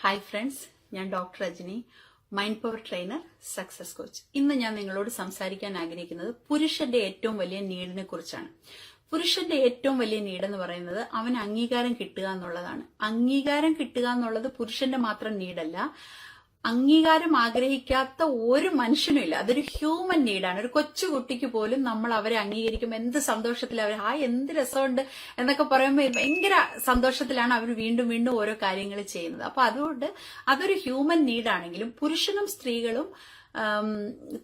Hi friends, ഞാൻ doctor Rajani, mind power trainer, success coach. ഇന്ന് ഞാൻ നിങ്ങളോട് സംസാരിക്കാൻ ആഗ്രഹിക്കുന്നത് പുരുഷന്റെ ഏറ്റവും വലിയ നീഡിനെ കുറിച്ചാണ്. പുരുഷന്റെ ഏറ്റവും വലിയ നീഡ് എന്ന് പറയുന്നത് അവന് അംഗീകാരം കിട്ടുക എന്നുള്ളതാണ്. അംഗീകാരം കിട്ടുക എന്നുള്ളത് പുരുഷന്റെ മാത്രം നീഡല്ല. അംഗീകാരം ആഗ്രഹിക്കാത്ത ഒരു മനുഷ്യനും ഇല്ല. അതൊരു ഹ്യൂമൻ നീഡാണ്. ഒരു കൊച്ചു കുട്ടിക്ക് പോലും നമ്മൾ അവരെ അംഗീകരിക്കുമ്പോൾ എന്ത് സന്തോഷത്തിൽ അവർ എന്ത് രസമുണ്ട് എന്നൊക്കെ പറയുമ്പോൾ ഭയങ്കര സന്തോഷത്തിലാണ് അവർ വീണ്ടും വീണ്ടും ഓരോ കാര്യങ്ങൾ ചെയ്യുന്നത്. അപ്പൊ അതുകൊണ്ട് അതൊരു ഹ്യൂമൻ നീഡാണെങ്കിലും പുരുഷനും സ്ത്രീകളും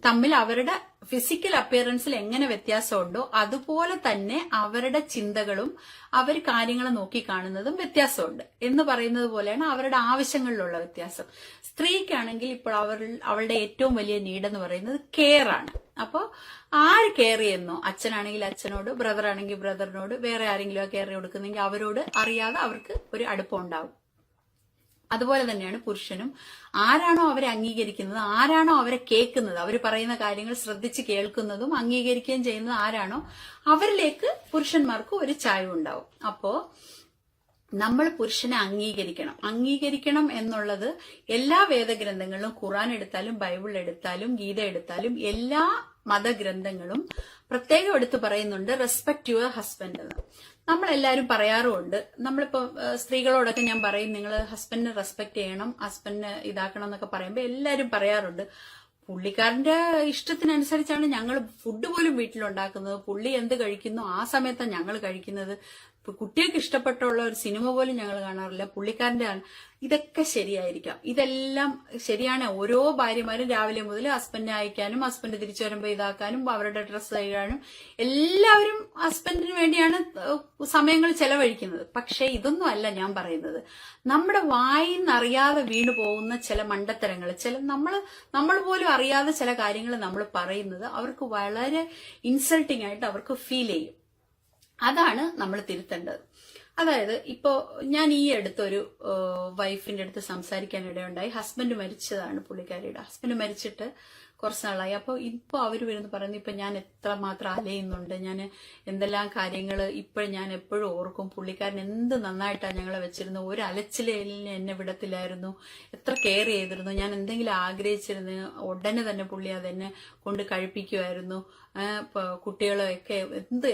തമ്മിൽ അവരുടെ ഫിസിക്കൽ അപ്പിയറൻസിൽ എങ്ങനെ വ്യത്യാസമുണ്ടോ അതുപോലെ തന്നെ അവരുടെ ചിന്തകളും അവർ കാര്യങ്ങളെ നോക്കിക്കാണുന്നതും വ്യത്യാസമുണ്ട് എന്ന് പറയുന്നത് പോലെയാണ് അവരുടെ ആവശ്യങ്ങളിലുള്ള വ്യത്യാസം. സ്ത്രീക്കാണെങ്കിൽ ഇപ്പോൾ അവളുടെ ഏറ്റവും വലിയ നീഡ് എന്ന് പറയുന്നത് കെയർ ആണ്. അപ്പോൾ ആര് കെയർ ചെയ്യുന്നോ, അച്ഛനാണെങ്കിൽ അച്ഛനോട്, ബ്രദർ ആണെങ്കിൽ ബ്രദറിനോട്, വേറെ ആരെങ്കിലും കെയർ കൊടുക്കുന്നെങ്കിൽ അവരോട് അറിയാതെ അവർക്ക് ഒരു അടുപ്പം ഉണ്ടാവും. അതുപോലെ തന്നെയാണ് പുരുഷനും. ആരാണോ അവരെ അംഗീകരിക്കുന്നത്, ആരാണോ അവരെ കേൾക്കുന്നത്, അവർ പറയുന്ന കാര്യങ്ങൾ ശ്രദ്ധിച്ച് കേൾക്കുന്നതും അംഗീകരിക്കുകയും ചെയ്യുന്നത് ആരാണോ അവരിലേക്ക് പുരുഷന്മാർക്ക് ഒരു ചായ്വ് ഉണ്ടാവും. അപ്പോ നമ്മൾ പുരുഷനെ അംഗീകരിക്കണം എന്നുള്ളത് എല്ലാ വേദഗ്രന്ഥങ്ങളിലും, ഖുർആൻ എടുത്താലും ബൈബിൾ എടുത്താലും ഗീത എടുത്താലും എല്ലാ മതഗ്രന്ഥങ്ങളും പ്രത്യേകം എടുത്ത് പറയുന്നുണ്ട് റെസ്പെക്ട് യുവർ ഹസ്ബൻഡ് എന്ന്. നമ്മളെല്ലാരും പറയാറുമുണ്ട്. നമ്മളിപ്പോ സ്ത്രീകളോടൊക്കെ ഞാൻ പറയും, നിങ്ങൾ ഹസ്ബൻഡിനെ റെസ്പെക്ട് ചെയ്യണം, ഹസ്ബൻഡിനെ ഇതാക്കണം എന്നൊക്കെ പറയുമ്പോൾ എല്ലാരും പറയാറുണ്ട് പുള്ളിക്കാരന്റെ ഇഷ്ടത്തിനനുസരിച്ചാണ് ഞങ്ങൾ ഫുഡ് പോലും വീട്ടിലുണ്ടാക്കുന്നത്, പുള്ളി എന്ത് കഴിക്കുന്നു ആ സമയത്താണ് ഞങ്ങൾ കഴിക്കുന്നത്, കുട്ടികൾക്ക് ഇഷ്ടപ്പെട്ടുള്ള ഒരു സിനിമ പോലും ഞങ്ങൾ കാണാറില്ല, പുള്ളിക്കാരന്റെ ആണ്. ഇതൊക്കെ ശരിയായിരിക്കാം, ഇതെല്ലാം ശരിയാണ്. ഓരോ ഭാര്യമാരും രാവിലെ മുതൽ ഹസ്ബൻഡിനെ അയക്കാനും ഹസ്ബൻഡ് തിരിച്ചു വരുമ്പോൾ ഇതാക്കാനും അവരുടെ ഡ്രസ്സ് കഴുകാനും എല്ലാവരും ഹസ്ബൻഡിന് വേണ്ടിയാണ് സമയങ്ങൾ ചെലവഴിക്കുന്നത്. പക്ഷെ ഇതൊന്നും അല്ല ഞാൻ പറയുന്നത്. നമ്മുടെ വായിന്നറിയാതെ വീണു പോകുന്ന ചില മണ്ടത്തരങ്ങൾ, നമ്മൾ പോലും അറിയാതെ ചില കാര്യങ്ങൾ നമ്മൾ പറയുന്നത് അവർക്ക് വളരെ ഇൻസൾട്ടിങ് ആയിട്ട് അവർക്ക് ഫീൽ ചെയ്യും. അതാണ് നമ്മൾ തിരുത്തേണ്ടത്. അതായത് ഇപ്പോ ഞാൻ ഈ അടുത്തൊരു വൈഫിന്റെ അടുത്ത് സംസാരിക്കാൻ ഇടയുണ്ടായി. ഹസ്ബൻഡ് മരിച്ചതാണ് പുള്ളിക്കാരിയുടെ. ഹസ്ബൻഡ് മരിച്ചിട്ട് കുറച്ച് നാളായി. അപ്പൊ ഇപ്പൊ അവര് വരുന്നു പറയുന്നു, ഇപ്പൊ ഞാൻ എത്രമാത്രം അലയുന്നുണ്ട്, ഞാൻ എന്തെല്ലാം കാര്യങ്ങൾ ഇപ്പോഴും ഞാൻ എപ്പോഴും ഓർക്കും, പുള്ളിക്കാരൻ എന്ത് നന്നായിട്ടാണ് ഞങ്ങളെ വെച്ചിരുന്നത്, ഒരു അലച്ചിലിന് എന്നെ വിടത്തില്ലായിരുന്നു, എത്ര കെയർ ചെയ്തിരുന്നു, ഞാൻ എന്തെങ്കിലും ആഗ്രഹിച്ചിരുന്നു ഉടനെ തന്നെ പുള്ളി അതെന്നെ കൊണ്ട് കഴിപ്പിക്കുമായിരുന്നു, കുട്ടികളെയൊക്കെ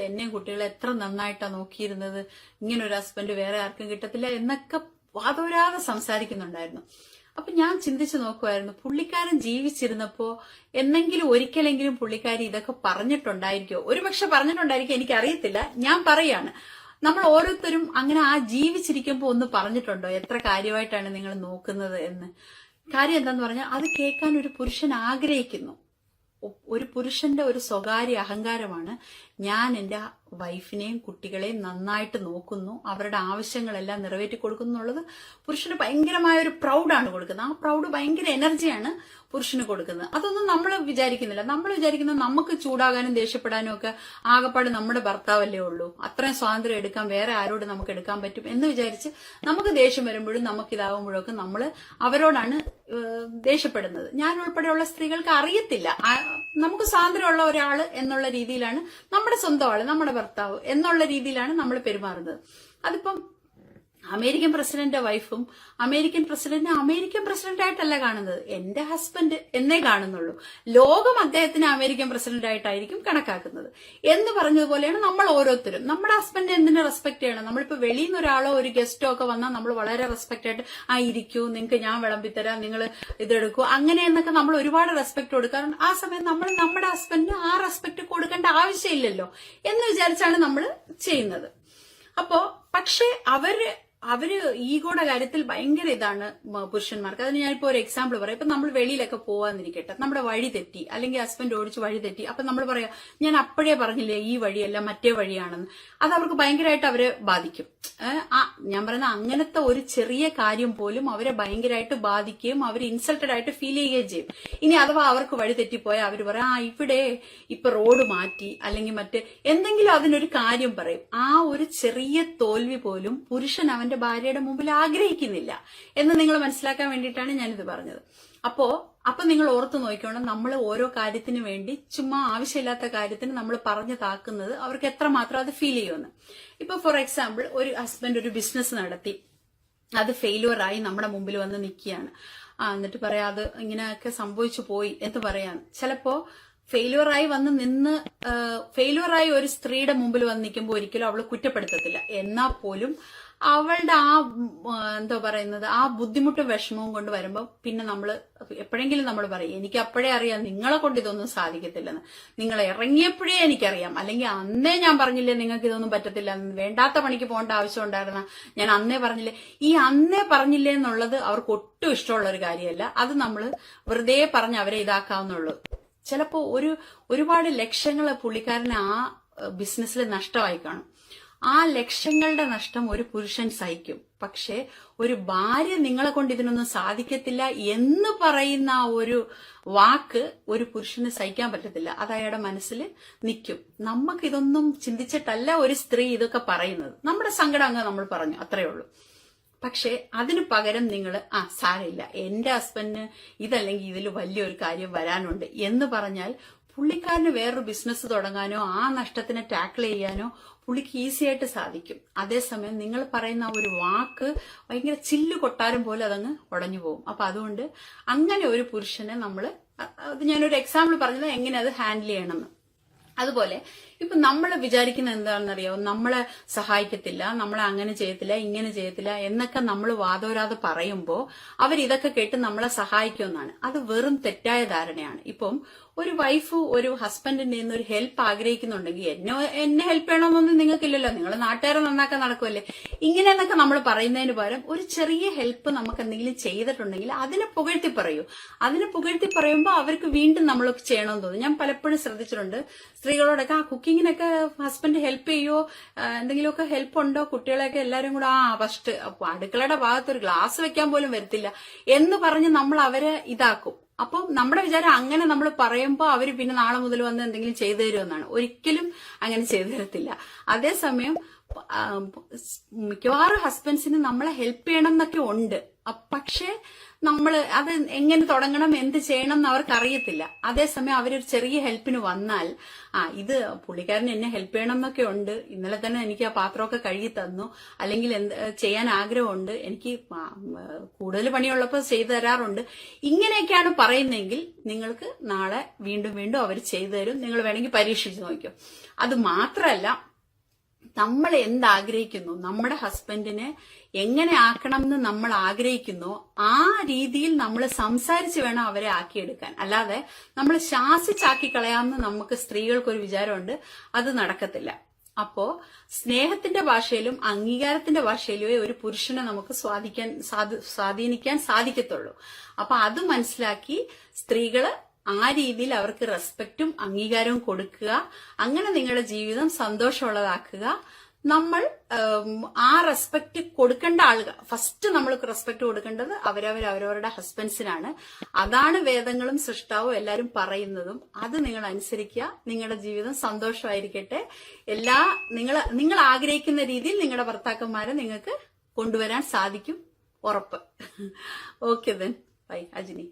എന്നെയും കുട്ടികളെ എത്ര നന്നായിട്ടാ നോക്കിയിരുന്നത്, ഇങ്ങനെ ഒരു ഹസ്ബൻഡ് വേറെ ആർക്കും കിട്ടത്തില്ല എന്നൊക്കെ വാദോരാതെ സംസാരിക്കുന്നുണ്ടായിരുന്നു. അപ്പൊ ഞാൻ ചിന്തിച്ചു നോക്കുമായിരുന്നു, പുള്ളിക്കാരൻ ജീവിച്ചിരുന്നപ്പോ എന്നെങ്കിലും ഒരിക്കലെങ്കിലും പുള്ളിക്കാരി ഇതൊക്കെ പറഞ്ഞിട്ടുണ്ടായിരിക്കോ? ഒരുപക്ഷെ പറഞ്ഞിട്ടുണ്ടായിരിക്കും, എനിക്കറിയത്തില്ല. ഞാൻ പറയാണ്, നമ്മൾ ഓരോരുത്തരും അങ്ങനെ ആ ജീവിച്ചിരിക്കുമ്പോ ഒന്ന് പറഞ്ഞിട്ടുണ്ടോ എത്ര കാര്യമായിട്ടാണ് നിങ്ങൾ നോക്കുന്നത് എന്ന്. കാര്യം എന്താന്ന് പറഞ്ഞാൽ അത് കേൾക്കാൻ ഒരു പുരുഷൻ ആഗ്രഹിക്കുന്നു. ഒരു പുരുഷന്റെ ഒരു സ്വകാര്യ അഹങ്കാരമാണ് ഞാൻ എന്റെ വൈഫിനെയും കുട്ടികളെയും നന്നായിട്ട് നോക്കുന്നു, അവരുടെ ആവശ്യങ്ങളെല്ലാം നിറവേറ്റി കൊടുക്കുന്നു എന്നുള്ളത് പുരുഷന് ഭയങ്കരമായ ഒരു പ്രൗഡാണ് കൊടുക്കുന്നത്. ആ പ്രൗഡ് ഭയങ്കര എനർജിയാണ് പുരുഷന് കൊടുക്കുന്നത്. അതൊന്നും നമ്മൾ വിചാരിക്കുന്നില്ല. നമ്മൾ വിചാരിക്കുന്നത് നമുക്ക് ചൂടാകാനും ദേഷ്യപ്പെടാനും ഒക്കെ ആകപ്പാട് നമ്മുടെ ഭർത്താവല്ലേ ഉള്ളൂ, അത്രയും സ്വാതന്ത്ര്യം എടുക്കാൻ വേറെ ആരോട് നമുക്ക് എടുക്കാൻ പറ്റും എന്ന് വിചാരിച്ച് നമുക്ക് ദേഷ്യം വരുമ്പോഴും നമുക്കിതാകുമ്പോഴൊക്കെ നമ്മൾ അവരോടാണ് ദേഷ്യപ്പെടുന്നത്. ഞാൻ ഉൾപ്പെടെയുള്ള സ്ത്രീകൾക്ക് അറിയത്തില്ല, നമുക്ക് സ്വാതന്ത്ര്യമുള്ള ഒരാള് എന്നുള്ള രീതിയിലാണ്, നമ്മുടെ സ്വന്തം ആള്, നമ്മുടെ ഭർത്താവ് എന്നുള്ള രീതിയിലാണ് നമ്മൾ പെരുമാറുന്നത്. അതിപ്പം അമേരിക്കൻ പ്രസിഡന്റ് വൈഫും അമേരിക്കൻ പ്രസിഡന്റ് ആയിട്ടല്ല കാണുന്നത്, എന്റെ ഹസ്ബൻഡ് എന്നേ കാണുന്നുള്ളൂ. ലോകം അദ്ദേഹത്തിന് അമേരിക്കൻ പ്രസിഡന്റ് ആയിട്ടായിരിക്കും കണക്കാക്കുന്നത് എന്ന് പറഞ്ഞതുപോലെയാണ് നമ്മൾ ഓരോരുത്തരും. നമ്മുടെ ഹസ്ബൻഡ് എന്തിനു റെസ്പെക്ട് ചെയ്യണം? നമ്മളിപ്പോ വെളിയിൽ നിന്ന് ഒരാളോ ഒരു ഗസ്റ്റോ ഒക്കെ വന്നാൽ നമ്മൾ വളരെ റെസ്പെക്ട് ആയിട്ട് ഇരിക്കൂ, നിങ്ങൾക്ക് ഞാൻ വിളമ്പിത്തരാം, നിങ്ങൾ ഇതെടുക്കൂ, അങ്ങനെ എന്നൊക്കെ നമ്മൾ ഒരുപാട് റെസ്പെക്ട് കൊടുക്കാറുണ്ട്. ആ സമയത്ത് നമ്മൾ നമ്മുടെ ഹസ്ബൻഡിന് ആ റെസ്പെക്ട് കൊടുക്കേണ്ട ആവശ്യമില്ലല്ലോ എന്ന് വിചാരിച്ചാണ് നമ്മൾ ചെയ്യുന്നത്. അപ്പോ പക്ഷെ അവര് ഈഗോയുടെ കാര്യത്തിൽ ഭയങ്കര ഇതാണ് പുരുഷന്മാർക്ക്. അതിന് ഞാനിപ്പോ ഒരു എക്സാമ്പിൾ പറയാം. ഇപ്പൊ നമ്മൾ വെളിയിലൊക്കെ പോവാന്നിരിക്കട്ടെ, നമ്മുടെ വഴി തെറ്റി, അല്ലെങ്കിൽ ഹസ്ബൻഡ് ഓടിച്ച് വഴി തെറ്റി, അപ്പൊ നമ്മൾ പറയാം ഞാൻ അപ്പോഴേ പറഞ്ഞില്ലേ ഈ വഴിയല്ല മറ്റേ വഴിയാണെന്ന്. അത് അവർക്ക് ഭയങ്കരമായിട്ട് അവരെ ബാധിക്കും. ഞാൻ പറയുന്ന അങ്ങനത്തെ ഒരു ചെറിയ കാര്യം പോലും അവരെ ഭയങ്കരമായിട്ട് ബാധിക്കുകയും അവർ ഇൻസൾട്ടഡ് ആയിട്ട് ഫീൽ ചെയ്യുകയും ചെയ്യും. ഇനി അഥവാ അവർക്ക് വഴി തെറ്റിപ്പോയാൽ അവർ പറയാം ഇവിടെ ഇപ്പൊ റോഡ് മാറ്റി, അല്ലെങ്കിൽ മറ്റേ എന്തെങ്കിലും അതിനൊരു കാര്യം പറയും. ആ ഒരു ചെറിയ തോൽവി പോലും പുരുഷൻ അവന്റെ ഭാര്യയുടെ മുമ്പിൽ ആഗ്രഹിക്കുന്നില്ല എന്ന് നിങ്ങൾ മനസ്സിലാക്കാൻ വേണ്ടിയിട്ടാണ് ഞാനിത് പറഞ്ഞത്. അപ്പൊ നിങ്ങൾ ഓർത്ത് നോക്കിക്കോണം, നമ്മൾ ഓരോ കാര്യത്തിന് വേണ്ടി ചുമ്മാ ആവശ്യമില്ലാത്ത കാര്യത്തിന് നമ്മൾ പറഞ്ഞു താക്കുന്നത് അവർക്ക് എത്രമാത്രം അത് ഫീൽ ചെയ്യുമെന്ന്. ഇപ്പൊ ഫോർ എക്സാമ്പിൾ ഒരു ഹസ്ബൻഡ് ഒരു ബിസിനസ് നടത്തി, അത് ഫെയിലുവർ ആയി നമ്മുടെ മുമ്പിൽ വന്ന് നിൽക്കുകയാണ്. എന്നിട്ട് പറയാ അത് ഇങ്ങനെയൊക്കെ സംഭവിച്ചു പോയി എന്ന് പറയാൻ. ചിലപ്പോ ഫെയിലുവറായി വന്ന് നിന്ന് ഫെയിലുവറായി ഒരു സ്ത്രീയുടെ മുമ്പിൽ വന്ന് നിൽക്കുമ്പോൾ ഒരിക്കലും അവള് കുറ്റപ്പെടുത്തത്തില്ല. എന്നാൽ പോലും അവളുടെ എന്താ പറയുന്നത്, ആ ബുദ്ധിമുട്ടും വിഷമവും കൊണ്ട് വരുമ്പോൾ പിന്നെ നമ്മൾ എപ്പോഴെങ്കിലും നമ്മൾ പറയും, എനിക്ക് അപ്പോഴേ അറിയാം നിങ്ങളെ കൊണ്ട് ഇതൊന്നും സാധിക്കത്തില്ലെന്ന്, നിങ്ങൾ ഇറങ്ങിയപ്പോഴേ എനിക്കറിയാം, അല്ലെങ്കിൽ അന്നേ ഞാൻ പറഞ്ഞില്ലേ നിങ്ങൾക്ക് ഇതൊന്നും പറ്റത്തില്ല, വേണ്ടാത്ത പണിക്ക് പോകേണ്ട ആവശ്യം ഉണ്ടായിരുന്ന ഞാൻ അന്നേ പറഞ്ഞില്ലേ. ഈ അന്നേ പറഞ്ഞില്ലേ എന്നുള്ളത് അവർക്ക് ഒട്ടും ഇഷ്ടമുള്ള ഒരു കാര്യമല്ല. അത് നമ്മൾ വെറുതെ പറഞ്ഞ് അവരെ ഇതാക്കാവുന്നുള്ളൂ. ചിലപ്പോ ഒരുപാട് ലക്ഷങ്ങൾ പുള്ളിക്കാരന് ആ ബിസിനസ്സിൽ നഷ്ടമായി കാണും. ആ ലക്ഷങ്ങളുടെ നഷ്ടം ഒരു പുരുഷൻ സഹിക്കും. പക്ഷെ ഒരു ഭാര്യ നിങ്ങളെ കൊണ്ട് ഇതിനൊന്നും സാധിക്കത്തില്ല എന്ന് പറയുന്ന ആ ഒരു വാക്ക് ഒരു പുരുഷന് സഹിക്കാൻ പറ്റത്തില്ല. അത് അയാളുടെ മനസ്സിൽ നിൽക്കും. നമുക്കിതൊന്നും ചിന്തിച്ചിട്ടല്ല ഒരു സ്ത്രീ ഇതൊക്കെ പറയുന്നത്. നമ്മുടെ സങ്കടം അങ്ങ് നമ്മൾ പറഞ്ഞു, അത്രയേ ഉള്ളൂ. പക്ഷെ അതിന് പകരം നിങ്ങൾ സാരമില്ല, എന്റെ ഹസ്ബൻഡിന് ഇതല്ലെങ്കിൽ ഇതിൽ വലിയൊരു കാര്യം വരാനുണ്ട് എന്ന് പറഞ്ഞാൽ പുള്ളിക്കാരന് വേറൊരു ബിസിനസ് തുടങ്ങാനോ ആ നഷ്ടത്തിനെ ടാക്കിൾ ചെയ്യാനോ പുള്ളിക്ക് ഈസി ആയിട്ട് സാധിക്കും. അതേസമയം നിങ്ങൾ പറയുന്ന ഒരു വാക്ക് ഭയങ്കര ചില്ല് കൊട്ടാരം പോലെ അതങ്ങ് ഉടഞ്ഞു പോകും. അപ്പൊ അതുകൊണ്ട് അങ്ങനെ ഒരു പുരുഷനെ അത് ഞാനൊരു എക്സാമ്പിൾ പറഞ്ഞത് എങ്ങനെ അത് ഹാൻഡിൽ ചെയ്യണമെന്ന്. അതുപോലെ ഇപ്പൊ നമ്മൾ വിചാരിക്കുന്ന എന്താണെന്നറിയാമോ, നമ്മളെ സഹായിക്കത്തില്ല, നമ്മളെ അങ്ങനെ ചെയ്യത്തില്ല ഇങ്ങനെ ചെയ്യത്തില്ല എന്നൊക്കെ നമ്മൾ വാദോരാതെ പറയുമ്പോ അവരിതൊക്കെ കേട്ട് നമ്മളെ സഹായിക്കുമെന്നാണ്. അത് വെറും തെറ്റായ ധാരണയാണ്. ഇപ്പം ഒരു വൈഫ് ഒരു ഹസ്ബൻഡിന്റെ ഒരു ഹെൽപ്പ് ആഗ്രഹിക്കുന്നുണ്ടെങ്കിൽ എന്നെ ഹെൽപ്പ് ചെയ്യണമെന്നൊന്നും നിങ്ങൾക്കില്ലല്ലോ, നിങ്ങൾ നാട്ടുകാരെ നന്നാക്കാൻ നടക്കുമല്ലേ, ഇങ്ങനെയെന്നൊക്കെ നമ്മൾ പറയുന്നതിന് പകരം ഒരു ചെറിയ ഹെൽപ്പ് നമുക്ക് എന്തെങ്കിലും ചെയ്തിട്ടുണ്ടെങ്കിൽ അതിനെ പുകഴ്ത്തി പറയൂ. അതിനെ പുകഴ്ത്തി പറയുമ്പോൾ അവർക്ക് വീണ്ടും നമ്മൾ ചെയ്യണമെന്ന് തോന്നും. ഞാൻ പലപ്പോഴും ശ്രദ്ധിച്ചിട്ടുണ്ട് സ്ത്രീകളോടൊക്കെ കുക്കിങ്ങിനൊക്കെ ഹസ്ബൻഡ് ഹെൽപ്പ് ചെയ്യോ, എന്തെങ്കിലുമൊക്കെ ഹെൽപ്പ് ഉണ്ടോ, കുട്ടികളെയൊക്കെ എല്ലാരും കൂടെ ഫസ്റ്റ് അടുക്കളയുടെ ഭാഗത്ത് ഒരു ഗ്ലാസ് വെക്കാൻ പോലും വരത്തില്ല എന്ന് പറഞ്ഞ് നമ്മൾ അവരെ ഇതാക്കും. അപ്പം നമ്മുടെ വിചാരം അങ്ങനെ നമ്മൾ പറയുമ്പോൾ അവര് പിന്നെ നാളെ മുതൽ വന്ന് എന്തെങ്കിലും ചെയ്തു തരുമെന്നാണ്. ഒരിക്കലും അങ്ങനെ ചെയ്തു തരത്തില്ല. അതേസമയം മിക്കവാറും ഹസ്ബൻഡ്സിന് നമ്മളെ ഹെൽപ്പ് ചെയ്യണം എന്നൊക്കെ ഉണ്ട്. പക്ഷെ അത് എങ്ങനെ തുടങ്ങണം എന്ത് ചെയ്യണം എന്ന് അവർക്ക് അറിയത്തില്ല. അതേസമയം അവരൊരു ചെറിയ ഹെൽപ്പിന് വന്നാൽ ഇത് പുള്ളിക്കാരൻ എന്നെ ഹെൽപ്പ് ചെയ്യണം എന്നൊക്കെ ഉണ്ട്, ഇന്നലെ തന്നെ എനിക്ക് ആ പാത്രമൊക്കെ കഴുകി തന്നു, അല്ലെങ്കിൽ ചെയ്യാൻ ആഗ്രഹമുണ്ട്, എനിക്ക് കൂടുതൽ പണിയുള്ളപ്പോൾ ചെയ്തു തരാറുണ്ട്, ഇങ്ങനെയൊക്കെയാണ് പറയുന്നതെങ്കിൽ നിങ്ങൾക്ക് നാളെ വീണ്ടും വീണ്ടും അവർ ചെയ്തു തരും. നിങ്ങൾ വേണമെങ്കിൽ പരീക്ഷിച്ച് നോക്കിയോ. അത് മാത്രമല്ല, നമ്മൾ എന്താഗ്രഹിക്കുന്നു, നമ്മുടെ ഹസ്ബൻഡിനെ എങ്ങനെ ആക്കണം എന്ന് നമ്മൾ ആഗ്രഹിക്കുന്നു ആ രീതിയിൽ നമ്മൾ സംസാരിച്ച് വേണം അവരെ ആക്കിയെടുക്കാൻ. അല്ലാതെ നമ്മൾ ശാസിച്ചാക്കി കളയാമെന്ന് നമുക്ക് സ്ത്രീകൾക്കൊരു വിചാരമുണ്ട്, അത് നടക്കത്തില്ല. അപ്പോ സ്നേഹത്തിന്റെ ഭാഷയിലും അംഗീകാരത്തിന്റെ ഭാഷയിലുമേ ഒരു പുരുഷനെ നമുക്ക് സ്വാധീനിക്കാൻ സാധിക്കത്തുള്ളൂ. അപ്പൊ അത് മനസ്സിലാക്കി സ്ത്രീകള് ആ രീതിയിൽ അവർക്ക് റെസ്പെക്റ്റും അംഗീകാരവും കൊടുക്കുക. അങ്ങനെ നിങ്ങളുടെ ജീവിതം സന്തോഷമുള്ളതാക്കുക. നമ്മൾ ആ റെസ്പെക്ട് കൊടുക്കേണ്ട ആളുകൾ ഫസ്റ്റ് നമ്മൾക്ക് റെസ്പെക്ട് കൊടുക്കേണ്ടത് അവരവരുടെ ഹസ്ബൻഡ്സിനാണ്. അതാണ് വേദങ്ങളും സൃഷ്ടാവും എല്ലാരും പറയുന്നതും. അത് നിങ്ങൾ അനുസരിക്കുക. നിങ്ങളുടെ ജീവിതം സന്തോഷമായിരിക്കട്ടെ. നിങ്ങൾ ആഗ്രഹിക്കുന്ന രീതിയിൽ നിങ്ങളുടെ ഭർത്താക്കന്മാരെ നിങ്ങൾക്ക് കൊണ്ടുവരാൻ സാധിക്കും, ഉറപ്പ്. Okay then bye. അജിനി.